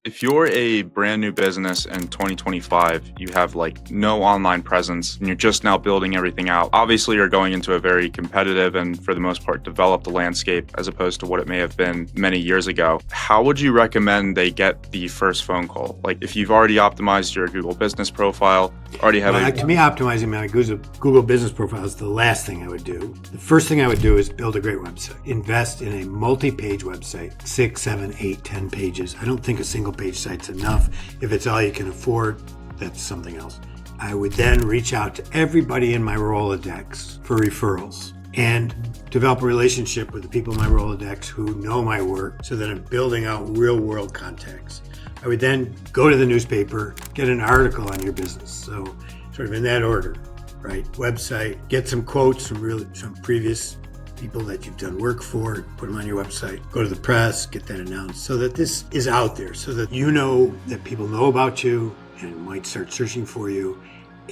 If you're a brand new business in 2025, you have like no online presence and you're just now building everything out. Obviously, you're going into a very competitive and for the most part developed landscape as opposed to what it may have been many years ago. How would you recommend they get the first phone call? Like if you've already optimized your Google business profile, already have To me, optimizing my Google business profile is the last thing I would do. The first thing I would do is build a great website. Invest in a multi-page website, 6, 7, 8, 10 pages. I don't think a single page site's enough. If it's all you can afford, that's something else. I would then reach out to everybody in my Rolodex for referrals and develop a relationship with the people in my Rolodex who know my work so that I'm building out real world contacts. I would then go to the newspaper, get an article on your business. So sort of in that order, right? Website, get some quotes from previous people that you've done work for, put them on your website, go to the press, get that announced so that this is out there, so that you know that people know about you and might start searching for you,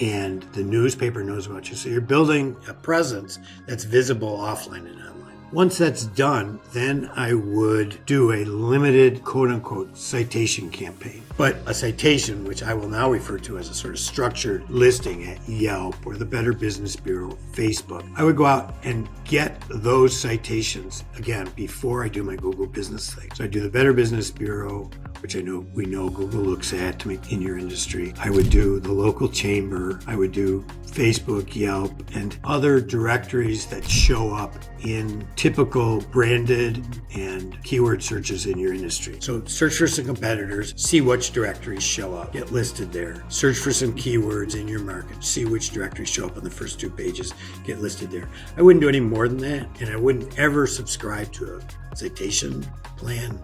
and the newspaper knows about you. So you're building a presence that's visible offline and online. Once that's done, then I would do a limited quote-unquote citation campaign. But a citation, which I will now refer to as a sort of structured listing at Yelp or the Better Business Bureau, Facebook. I would go out and get those citations, again, before I do my Google business thing. So I do the Better Business Bureau, which we know Google looks at to make in your industry. I would do the local chamber. I would do Facebook, Yelp, and other directories that show up in typical branded and keyword searches in your industry. So search for some competitors, see which directories show up, get listed there. Search for some keywords in your market, see which directories show up on the first 2 pages, get listed there. I wouldn't do any more than that, and I wouldn't ever subscribe to a citation plan.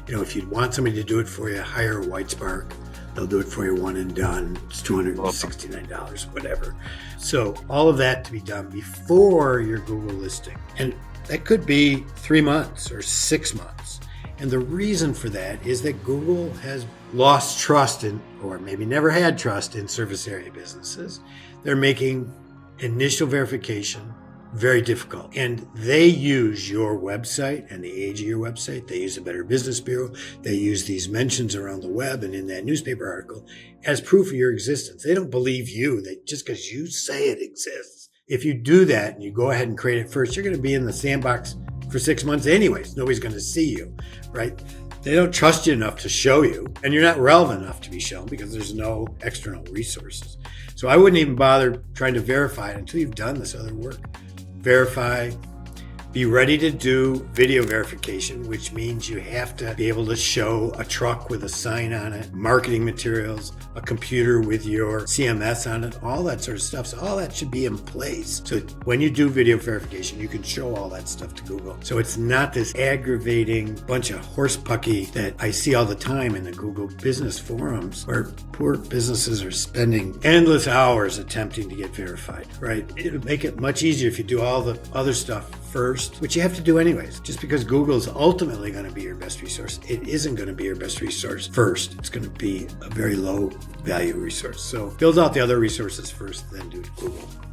If you'd want somebody to do it for you, hire a White Spark. They'll do it for you one and done. It's $269, whatever. So all of that to be done before your Google listing. And that could be 3 months or 6 months. And the reason for that is that Google has lost trust in, or maybe never had trust in, service area businesses. They're making initial verification very difficult. And they use your website and the age of your website. They use the Better Business Bureau. They use these mentions around the web and in that newspaper article as proof of your existence. They don't believe you that just because you say it exists. If you do that and you go ahead and create it first, you're going to be in the sandbox for 6 months anyways. Nobody's going to see you, right? They don't trust you enough to show you, and you're not relevant enough to be shown because there's no external resources. So I wouldn't even bother trying to verify it until you've done this other work. Verify, be ready to do video verification, which means you have to be able to show a truck with a sign on it, marketing materials, a computer with your CMS on it, all that sort of stuff. So all that should be in place. So when you do video verification, you can show all that stuff to Google. So it's not this aggravating bunch of horsepucky that I see all the time in the Google business forums where poor businesses are spending endless hours attempting to get verified, right? It would make it much easier if you do all the other stuff first, which you have to do anyways. Just because Google is ultimately going to be your best resource, it isn't going to be your best resource first. It's going to be a very low value resource. So build out the other resources first, then do Google.